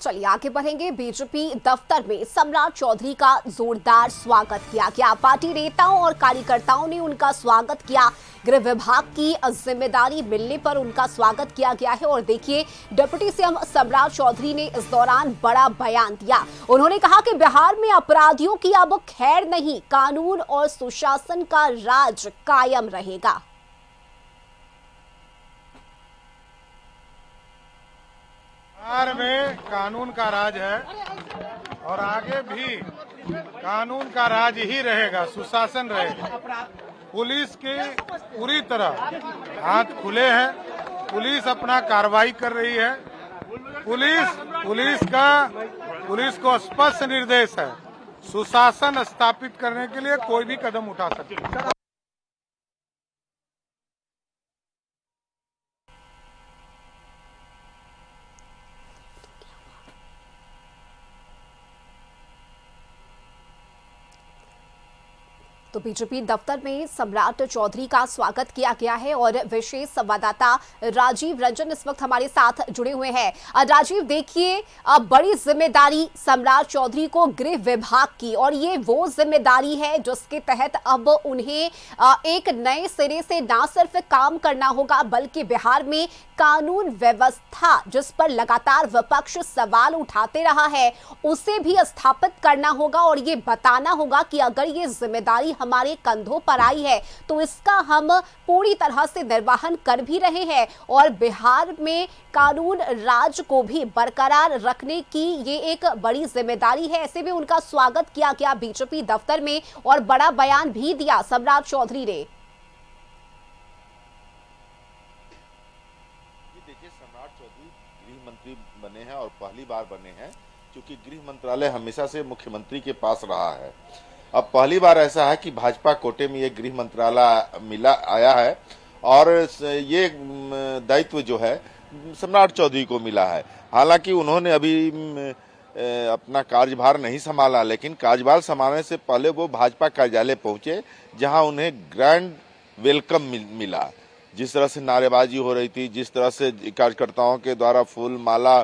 चलिए आगे बढ़ेंगे। बीजेपी दफ्तर में सम्राट चौधरी का जोरदार स्वागत किया गया। पार्टी नेताओं और कार्यकर्ताओं ने उनका स्वागत किया। गृह विभाग की जिम्मेदारी मिलने पर उनका स्वागत किया गया है। और देखिए, डिप्टी सीएम सम्राट चौधरी ने इस दौरान बड़ा बयान दिया। उन्होंने कहा कि बिहार में अपराधियों की अब खैर नहीं, कानून और सुशासन का राज कायम रहेगा। बिहार में कानून का राज है और आगे भी कानून का राज ही रहेगा, सुशासन रहेगा। पुलिस की पूरी तरह हाथ खुले हैं, पुलिस अपना कार्रवाई कर रही है। पुलिस को स्पष्ट निर्देश है, सुशासन स्थापित करने के लिए कोई भी कदम उठा सकता है। तो बीजेपी दफ्तर में सम्राट चौधरी का स्वागत किया गया है और विशेष संवाददाता राजीव रंजन इस वक्त हमारे साथ जुड़े हुए हैं। राजीव, देखिए, अब बड़ी जिम्मेदारी सम्राट चौधरी को गृह विभाग की, और ये वो जिम्मेदारी है जिसके तहत अब उन्हें एक नए सिरे से ना सिर्फ काम करना होगा, बल्कि बिहार में कानून व्यवस्था जिस पर लगातार विपक्ष सवाल उठाते रहा है उसे भी स्थापित करना होगा। और ये बताना होगा कि अगर ये जिम्मेदारी हमारे कंधों पर आई है तो इसका हम पूरी तरह से निर्वहन कर भी रहे हैं, और बिहार में कानून राज को भी बरकरार रखने की ये एक बड़ी जिम्मेदारी है। ऐसे में उनका स्वागत किया गया बीजेपी दफ्तर में और बड़ा बयान भी दिया सम्राट चौधरी ने। देखिए, सम्राट चौधरी गृह मंत्री बने हैं और पहली बार बने हैं, क्योंकि गृह मंत्रालय हमेशा से मुख्यमंत्री के पास रहा है। अब पहली बार ऐसा है कि भाजपा कोटे में ये गृह मंत्रालय आया है और ये दायित्व जो है सम्राट चौधरी को मिला है। हालांकि उन्होंने अभी अपना कार्यभार नहीं संभाला, लेकिन कार्यभार संभालने से पहले वो भाजपा कार्यालय पहुंचे, जहां उन्हें ग्रैंड वेलकम मिला। जिस तरह से नारेबाजी हो रही थी, जिस तरह से कार्यकर्ताओं के द्वारा फूल माला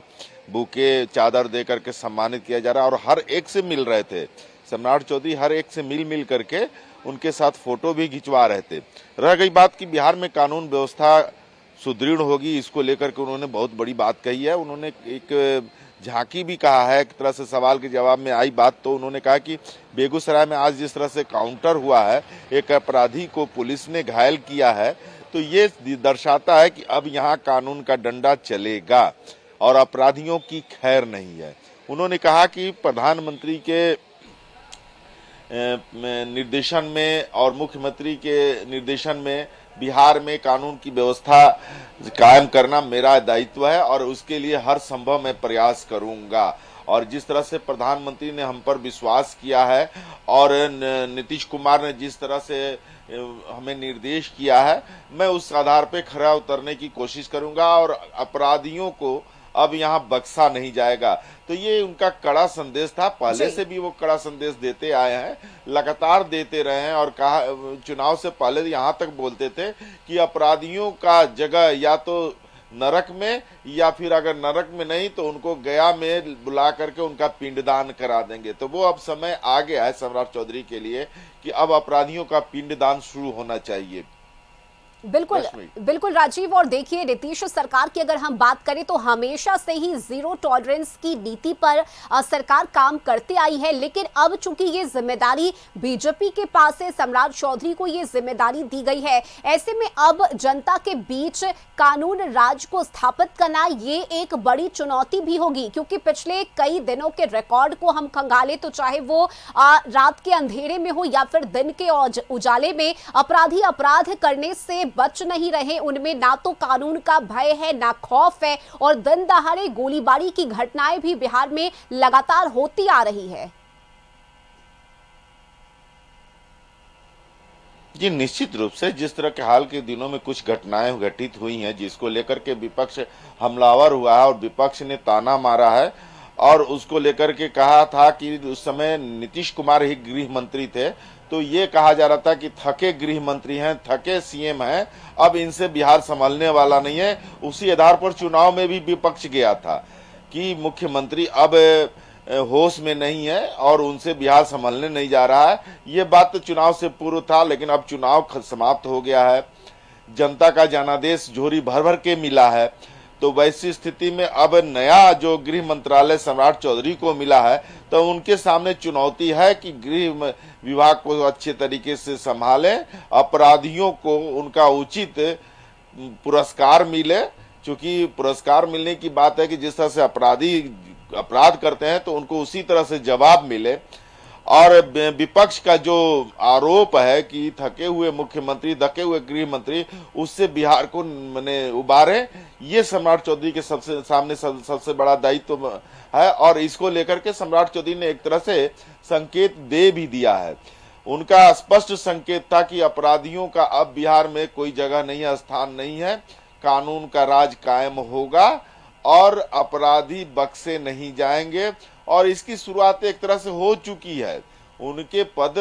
बुके चादर दे करके सम्मानित किया जा रहा है और हर एक से मिल रहे थे सम्राट चौधरी, हर एक से मिल करके उनके साथ फोटो भी खिंचवा रहे थे। रह गई बात कि बिहार में कानून व्यवस्था सुदृढ़ होगी, इसको लेकर के उन्होंने बहुत बड़ी बात कही है। उन्होंने एक झांकी भी कहा है, एक तरह से सवाल के जवाब में आई बात, तो उन्होंने कहा कि बेगूसराय में आज जिस तरह से काउंटर हुआ है, एक अपराधी को पुलिस ने घायल किया है, तो ये दर्शाता है कि अब यहाँ कानून का डंडा चलेगा और अपराधियों की खैर नहीं है। उन्होंने कहा कि प्रधानमंत्री के निर्देशन में और मुख्यमंत्री के निर्देशन में बिहार में कानून की व्यवस्था कायम करना मेरा दायित्व है और उसके लिए हर संभव मैं प्रयास करूंगा। और जिस तरह से प्रधानमंत्री ने हम पर विश्वास किया है और नीतीश कुमार ने जिस तरह से हमें निर्देश किया है, मैं उस आधार पे खरा उतरने की कोशिश करूंगा और अपराधियों को अब यहाँ बख्शा नहीं जाएगा। तो ये उनका कड़ा संदेश था, पहले से भी वो कड़ा संदेश देते आए हैं, लगातार देते रहे हैं। और कहा, चुनाव से पहले यहाँ तक बोलते थे कि अपराधियों का जगह या तो नरक में, या फिर अगर नरक में नहीं तो उनको गया में बुला करके उनका पिंडदान करा देंगे। तो वो अब समय आ गया है सम्राट चौधरी के लिए कि अब अपराधियों का पिंडदान शुरू होना चाहिए। बिल्कुल राजीव, और देखिए, नीतीश सरकार की अगर हम बात करें तो हमेशा से ही जीरो टॉलरेंस की नीति पर सरकार काम करते आई है, लेकिन अब चूंकि ये जिम्मेदारी बीजेपी के पास है, सम्राट चौधरी को ये जिम्मेदारी दी गई है, ऐसे में अब जनता के बीच कानून राज को स्थापित करना ये एक बड़ी चुनौती भी होगी। क्योंकि पिछले कई दिनों के रिकॉर्ड को हम खंगाले तो चाहे वो रात के अंधेरे में हो या फिर दिन के उजाले में, अपराधी अपराध करने से बच नहीं रहे। उनमें ना तो कानून का भय है, ना खौफ है, और दिन दहाड़े गोलीबारी की घटनाएं भी बिहार में लगातार होती आ रही है। जी, निश्चित रूप से जिस तरह के हाल के दिनों में कुछ घटनाएं घटित हुई हैं, जिसको लेकर के विपक्ष हमलावर हुआ है और विपक्ष ने ताना मारा है और उसको लेकर के कहा था कि उस समय नीतीश कुमार ही गृह मंत्री थे, तो ये कहा जा रहा था कि थके गृह मंत्री हैं, थके सीएम हैं, अब इनसे बिहार संभलने वाला नहीं है। उसी आधार पर चुनाव में भी विपक्ष गया था। कि मुख्यमंत्री अब होश में नहीं है और उनसे बिहार संभालने नहीं जा रहा है। ये बात तो चुनाव से पूर्व था, लेकिन अब चुनाव समाप्त हो गया है, जनता का जनादेश झोरी भर भर के मिला है। तो वैसी स्थिति में अब नया जो गृह मंत्रालय सम्राट चौधरी को मिला है, तो उनके सामने चुनौती है कि गृह विभाग को अच्छे तरीके से संभालें, अपराधियों को उनका उचित पुरस्कार मिले। चूंकि पुरस्कार मिलने की बात है कि जिस तरह से अपराधी अपराध करते हैं तो उनको उसी तरह से जवाब मिले। और विपक्ष का जो आरोप है कि थके हुए मुख्यमंत्री, थके हुए गृह मंत्री, उससे बिहार को मैंने उबारे, ये सम्राट चौधरी के सबसे बड़ा दायित्व है। और इसको लेकर के सम्राट चौधरी ने एक तरह से संकेत दे भी दिया है। उनका स्पष्ट संकेत था कि अपराधियों का अब बिहार में कोई जगह नहीं है, स्थान नहीं है, कानून का राज कायम होगा और अपराधी बख्शे नहीं जाएंगे। और इसकी शुरुआत एक तरह से हो चुकी है। उनके पद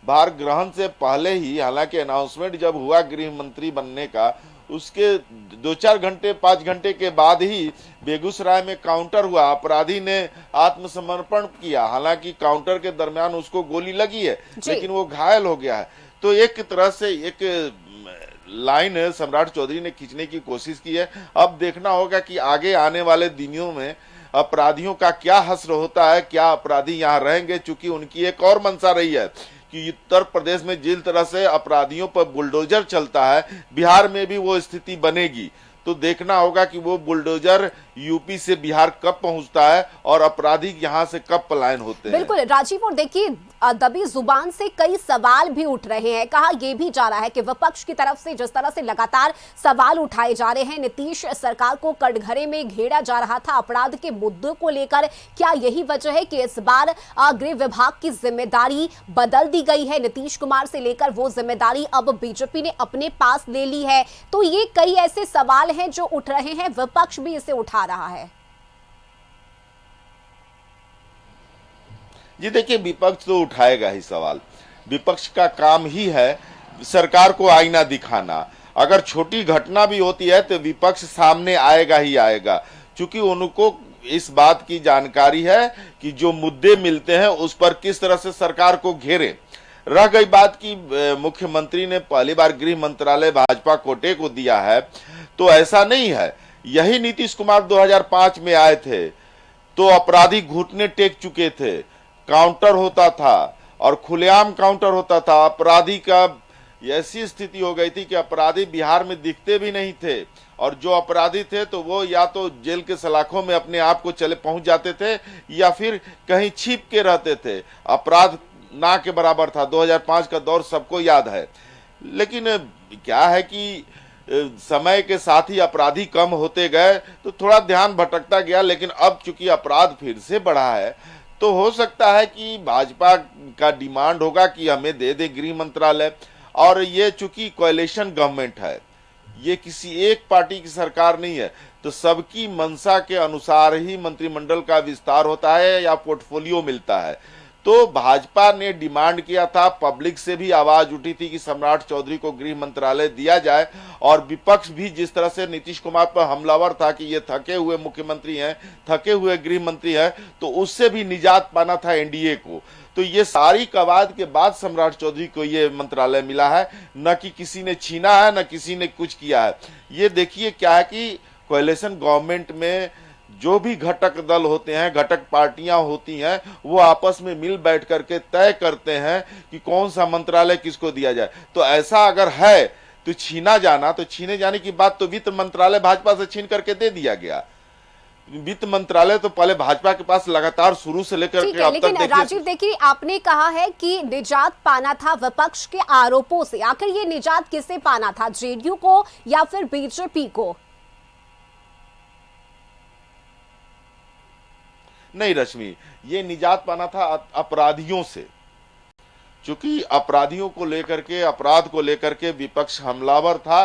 भार ग्रहण से पहले ही, हालांकि अनाउंसमेंट जब हुआ गृह मंत्री बनने का, उसके 2-4 घंटे 5 घंटे के बाद ही बेगूसराय में काउंटर हुआ, अपराधी ने आत्मसमर्पण किया। हालांकि काउंटर के दरमियान उसको गोली लगी है, लेकिन वो घायल हो गया है। तो एक तरह से एक लाइन सम्राट चौधरी ने खींचने की कोशिश की है। अब देखना होगा कि आगे आने वाले दिनों में अपराधियों का क्या हश्र होता है, क्या अपराधी यहाँ रहेंगे। चूंकि उनकी एक और मंशा रही है कि उत्तर प्रदेश में जिस तरह से अपराधियों पर बुलडोजर चलता है, बिहार में भी वो स्थिति बनेगी। तो देखना होगा कि वो बुलडोजर यूपी से बिहार कब पहुंचता है और अपराधी यहां से कब पलायन होते हैं। बिल्कुल राजीव, और देखिए दबी जुबान से कई सवाल भी उठ रहे हैं। कहा यह भी जा रहा है कि विपक्ष की तरफ से जिस तरह से लगातार सवाल उठाए जा रहे हैं, नीतीश सरकार को कटघरे में घेरा जा रहा था अपराध के मुद्दों को लेकर, क्या यही वजह है कि इस बार गृह विभाग की जिम्मेदारी बदल दी गई है? नीतीश कुमार से लेकर वो जिम्मेदारी अब बीजेपी ने अपने पास ले ली है। तो ये कई ऐसे सवाल हैं जो उठ रहे हैं, विपक्ष भी इसे उठा रहा है। जी देखिए, विपक्ष तो उठाएगा ही सवाल। विपक्ष का काम ही है सरकार को आईना दिखाना। अगर छोटी घटना भी होती है तो विपक्ष सामने आएगा ही आएगा, क्योंकि उनको इस बात की जानकारी है कि जो मुद्दे मिलते हैं उस पर किस तरह से सरकार को घेरे। रह गई बात कि मुख्यमंत्री ने पहली बार गृह मंत्रालय भाजपा कोटे को दिया है, तो ऐसा नहीं है। यही नीतीश कुमार 2005 में आए थे तो अपराधी घुटने टेक चुके थे, काउंटर होता था और खुलेआम काउंटर होता था। अपराधी का ऐसी स्थिति हो गई थी कि अपराधी बिहार में दिखते भी नहीं थे, और जो अपराधी थे तो वो या तो जेल के सलाखों में अपने आप को चले पहुंच जाते थे या फिर कहीं छिप के रहते थे। अपराध ना के बराबर था। 2005 का दौर सबको याद है। लेकिन क्या है कि समय के साथ ही अपराधी कम होते गए तो थोड़ा ध्यान भटकता गया। लेकिन अब चूंकि अपराध फिर से बढ़ा है तो हो सकता है कि भाजपा का डिमांड होगा कि हमें दे दे गृह मंत्रालय। और ये चूंकि कोएलिशन गवर्नमेंट है, ये किसी एक पार्टी की सरकार नहीं है, तो सबकी मंशा के अनुसार ही मंत्रिमंडल का विस्तार होता है या पोर्टफोलियो मिलता है। तो भाजपा ने डिमांड किया था, पब्लिक से भी आवाज उठी थी कि सम्राट चौधरी को गृह मंत्रालय दिया जाए। और विपक्ष भी जिस तरह से नीतीश कुमार पर हमलावर था कि ये थके हुए मुख्यमंत्री हैं, थके हुए गृह मंत्री हैं, तो उससे भी निजात पाना था एनडीए को। तो ये सारी कवायद के बाद सम्राट चौधरी को ये मंत्रालय मिला है, न कि किसी ने छीना है, न किसी ने कुछ किया है। ये देखिए क्या है कि कोएलिशन गवर्नमेंट में जो भी घटक दल होते हैं, घटक पार्टियां होती हैं, वो आपस में मिल बैठ करके तय करते हैं कि कौन सा मंत्रालय किसको दिया जाए। तो ऐसा अगर है तो छीना जाना, तो छीने जाने की बात तो वित्त मंत्रालय भाजपा से छीन करके दे दिया गया। वित्त मंत्रालय तो पहले भाजपा के पास लगातार शुरू से लेकर के अब तक। लेकिन राजीव देखिए, आपने कहा है कि निजात पाना था विपक्ष के आरोपों से। आखिर ये निजात किसे पाना था, जेडीयू को या फिर बीजेपी को? नहीं रश्मि, ये निजात पाना था अपराधियों से। चूंकि अपराधियों को लेकर के, अपराध को लेकर के विपक्ष हमलावर था,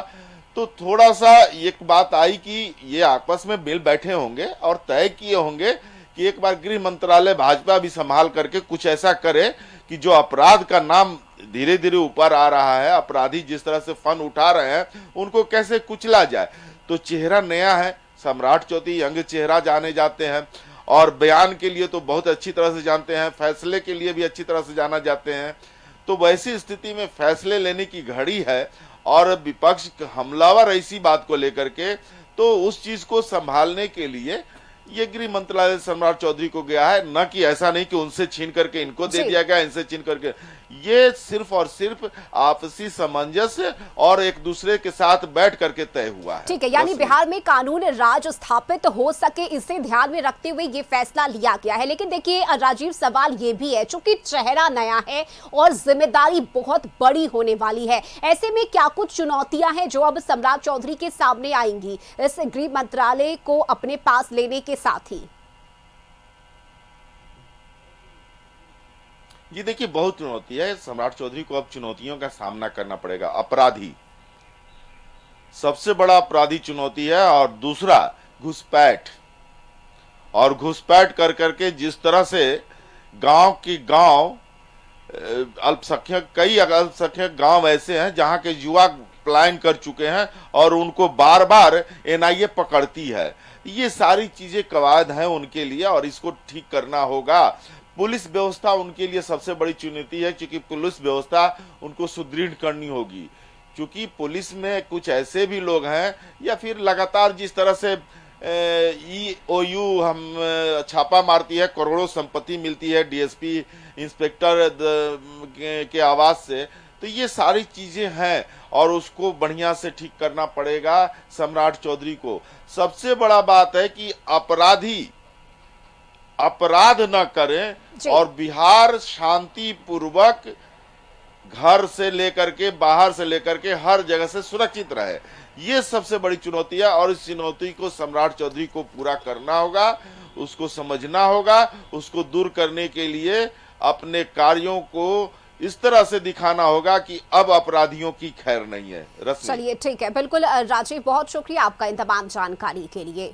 तो थोड़ा सा एक बात आई कि ये आपस में मिल बैठे होंगे और तय किए होंगे कि एक बार गृह मंत्रालय भाजपा भी संभाल करके कुछ ऐसा करे कि जो अपराध का नाम धीरे धीरे ऊपर आ रहा है, अपराधी जिस तरह से फन उठा रहे हैं, उनको कैसे कुचला जाए। तो चेहरा नया है, सम्राट चौधरी यंग चेहरा जाने जाते हैं और बयान के लिए तो बहुत अच्छी तरह से जानते हैं, फैसले के लिए भी अच्छी तरह से जाना जाते हैं। तो वैसी स्थिति में फैसले लेने की घड़ी है और विपक्ष हमलावर ऐसी बात को लेकर के, तो उस चीज को संभालने के लिए ये गृह मंत्रालय सम्राट चौधरी को गया है, न कि ऐसा नहीं कि उनसे छीन करके इनको दे दिया गया, इनसे छीन करके। ये सिर्फ और सिर्फ आपसी सामंजस्य और एक दूसरे के साथ बैठ करके तय हुआ है। ठीक है, यानी बिहार में कानून राज स्थापित हो सके, इसे ध्यान में रखते हुए ये फैसला लिया गया है। लेकिन देखिए राजीव, सवाल ये भी है, चूंकि चेहरा नया है और जिम्मेदारी बहुत बड़ी होने वाली है, ऐसे में क्या कुछ चुनौतियां हैं जो अब सम्राट चौधरी के सामने आएंगी इस गृह मंत्रालय को अपने पास लेने के साथ ही? ये देखिए बहुत चुनौती है, सम्राट चौधरी को अब चुनौतियों का सामना करना पड़ेगा। अपराधी सबसे बड़ा अपराधी चुनौती है, और दूसरा घुसपैठ, और घुसपैठ कर करके जिस तरह से गांव की गांव अल्पसंख्यक, कई अल्पसंख्यक गांव ऐसे हैं जहां के युवा पलायन कर चुके हैं और उनको बार बार एनआईए पकड़ती है। ये सारी चीजें कवायद हैं उनके लिए और इसको ठीक करना होगा। पुलिस व्यवस्था उनके लिए सबसे बड़ी चुनौती है, क्योंकि पुलिस व्यवस्था उनको सुदृढ़ करनी होगी, क्योंकि पुलिस में कुछ ऐसे भी लोग हैं, या फिर लगातार जिस तरह से EOU हम छापा मारती है, करोड़ों संपत्ति मिलती है डीएसपी इंस्पेक्टर के आवाज से, तो ये सारी चीजें हैं और उसको बढ़िया से ठीक करना पड़ेगा सम्राट चौधरी को। सबसे बड़ा बात है कि अपराधी अपराध न करें और बिहार शांति पूर्वक घर से लेकर के बाहर से लेकर के हर जगह से सुरक्षित रहे। ये सबसे बड़ी चुनौती है और इस चुनौती को सम्राट चौधरी को पूरा करना होगा, उसको समझना होगा, उसको दूर करने के लिए अपने कार्यों को इस तरह से दिखाना होगा कि अब अपराधियों की खैर नहीं है। चलिए ठीक है, बिल्कुल राजीव, बहुत शुक्रिया आपका इन तमाम जानकारी के लिए।